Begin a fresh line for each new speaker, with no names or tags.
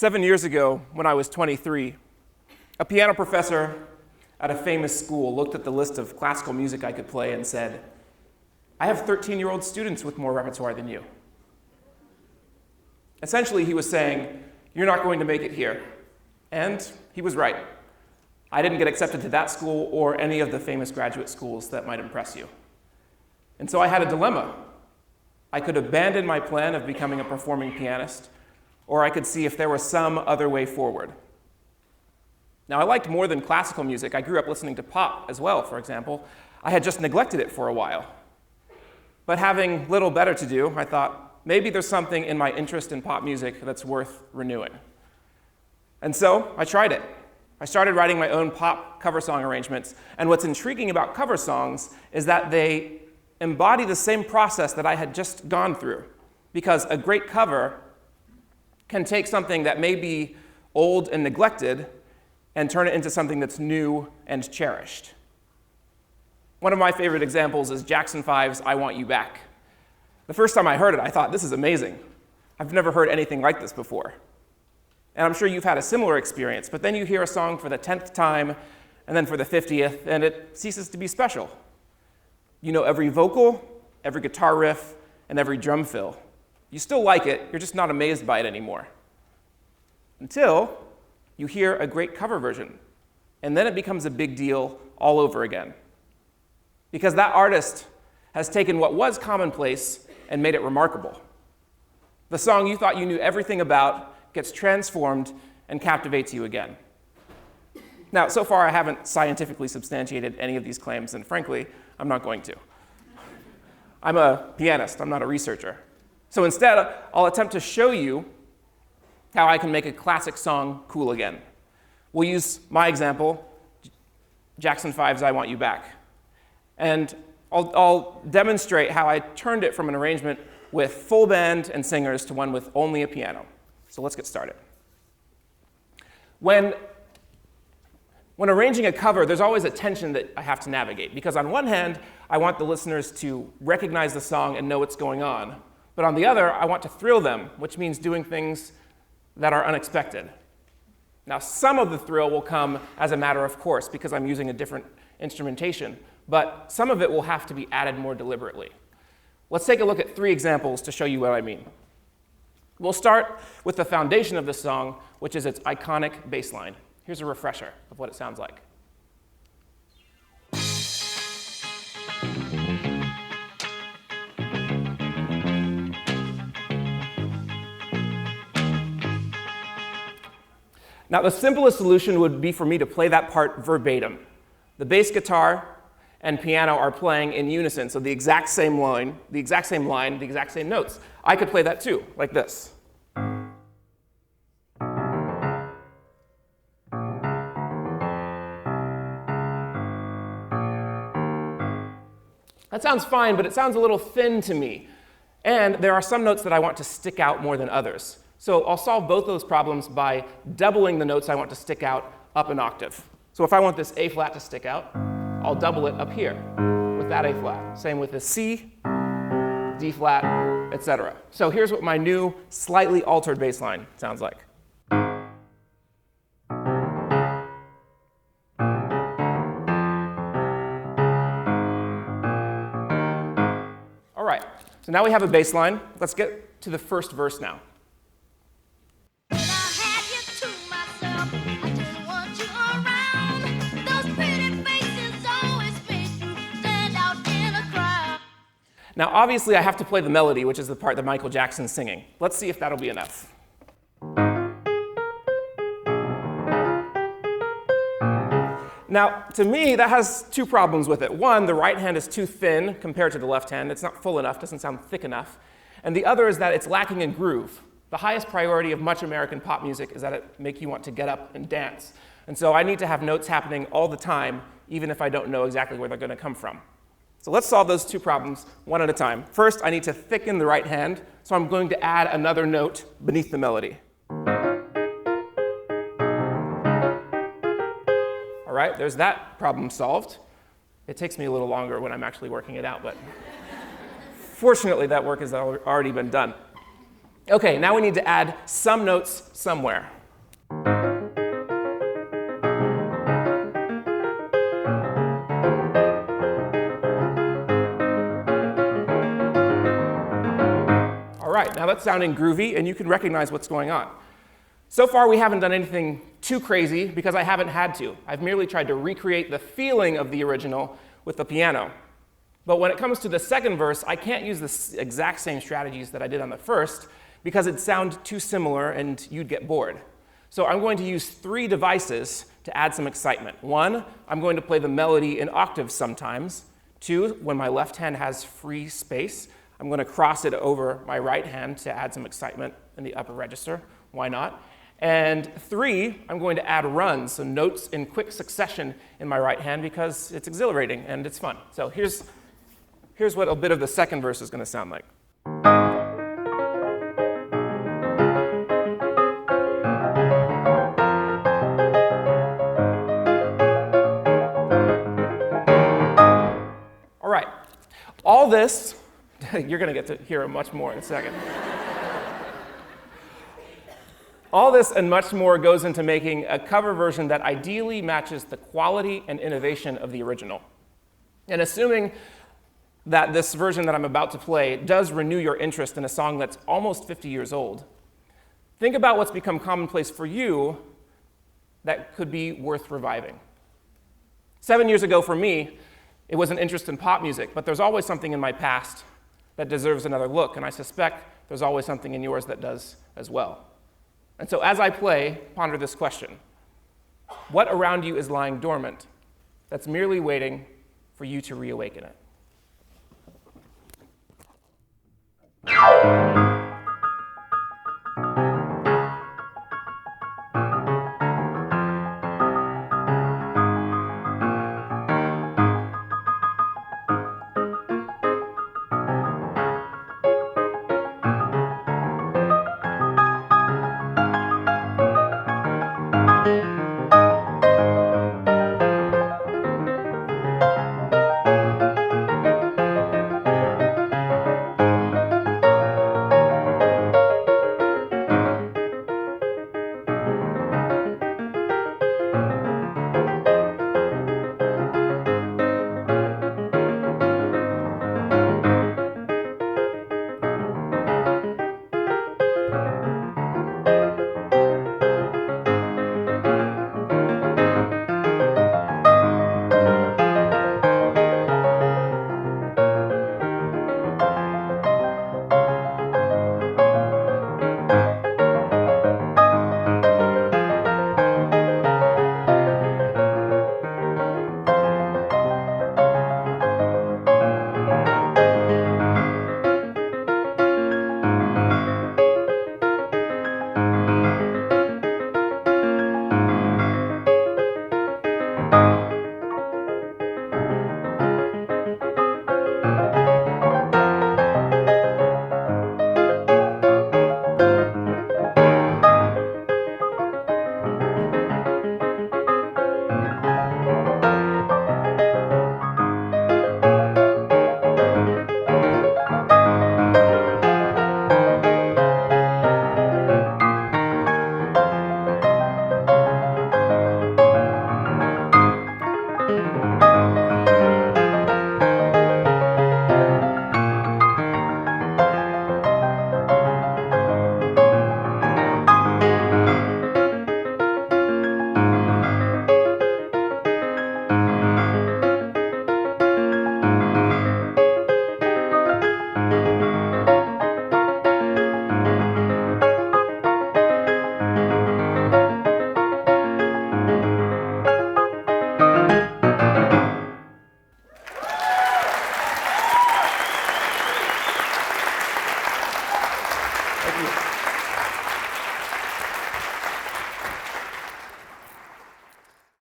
7 years ago, when I was 23, a piano professor at a famous school looked at the list of classical music I could play and said, "I have 13-year-old students with more repertoire than you." Essentially, he was saying, "You're not going to make it here." And he was right. I didn't get accepted to that school or any of the famous graduate schools that might impress you. And so I had a dilemma. I could abandon my plan of becoming a performing pianist, or I could see if there was some other way forward. Now, I liked more than classical music. I grew up listening to pop as well, for example. I had just neglected it for a while. But having little better to do, I thought, maybe there's something in my interest in pop music that's worth renewing. And so I tried it. I started writing my own pop cover song arrangements. And what's intriguing about cover songs is that they embody the same process that I had just gone through. Because a great cover can take something that may be old and neglected and turn it into something that's new and cherished. One of my favorite examples is Jackson 5's "I Want You Back." The first time I heard it, I thought, this is amazing. I've never heard anything like this before. And I'm sure you've had a similar experience, but then you hear a song for the 10th time, and then for the 50th, and it ceases to be special. You know every vocal, every guitar riff, and every drum fill. You still like it, you're just not amazed by it anymore. Until you hear a great cover version, and then it becomes a big deal all over again. Because that artist has taken what was commonplace and made it remarkable. The song you thought you knew everything about gets transformed and captivates you again. Now, so far I haven't scientifically substantiated any of these claims, and frankly, I'm not going to. I'm a pianist, I'm not a researcher. So instead, I'll attempt to show you how I can make a classic song cool again. We'll use my example, Jackson 5's "I Want You Back." And I'll demonstrate how I turned it from an arrangement with full band and singers to one with only a piano. So let's get started. When arranging a cover, there's always a tension that I have to navigate, because on one hand, I want the listeners to recognize the song and know what's going on. But on the other, I want to thrill them, which means doing things that are unexpected. Now, some of the thrill will come as a matter of course, because I'm using a different instrumentation, but some of it will have to be added more deliberately. Let's take a look at 3 examples to show you what I mean. We'll start with the foundation of the song, which is its iconic bass line. Here's a refresher of what it sounds like. Now, the simplest solution would be for me to play that part verbatim. The bass guitar and piano are playing in unison, so the exact same line, the exact same notes. I could play that too, like this. That sounds fine, but it sounds a little thin to me. And there are some notes that I want to stick out more than others. So I'll solve both those problems by doubling the notes I want to stick out up an octave. So if I want this A flat to stick out, I'll double it up here with that A flat. Same with the C, D flat, etc. So here's what my new, slightly altered bass line sounds like. All right, so now we have a bass line. Let's get to the first verse now. Now, obviously, I have to play the melody, which is the part that Michael Jackson's singing. Let's see if that'll be enough. Now, to me, that has 2 problems with it. One, the right hand is too thin compared to the left hand. It's not full enough, doesn't sound thick enough. And the other is that it's lacking in groove. The highest priority of much American pop music is that it make you want to get up and dance. And so I need to have notes happening all the time, even if I don't know exactly where they're going to come from. So let's solve those 2 problems one at a time. First, I need to thicken the right hand, so I'm going to add another note beneath the melody. All right, there's that problem solved. It takes me a little longer when I'm actually working it out, but fortunately that work has already been done. Okay, now we need to add some notes somewhere. All right, now that's sounding groovy, and you can recognize what's going on. So far, we haven't done anything too crazy because I haven't had to. I've merely tried to recreate the feeling of the original with the piano. But when it comes to the second verse, I can't use the exact same strategies that I did on the first because it'd sound too similar and you'd get bored. So I'm going to use 3 devices to add some excitement. 1, I'm going to play the melody in octaves sometimes. 2, when my left hand has free space, I'm going to cross it over my right hand to add some excitement in the upper register. Why not? And 3, I'm going to add runs, so notes in quick succession in my right hand because it's exhilarating and it's fun. So here's what a bit of the second verse is going to sound like. All right. All this, you're going to get to hear much more in a second. All this and much more goes into making a cover version that ideally matches the quality and innovation of the original. And assuming that this version that I'm about to play does renew your interest in a song that's almost 50 years old, think about what's become commonplace for you that could be worth reviving. 7 years ago for me, it was an interest in pop music, but there's always something in my past that deserves another look, and I suspect there's always something in yours that does as well. And so as I play, ponder this question. What around you is lying dormant that's merely waiting for you to reawaken it?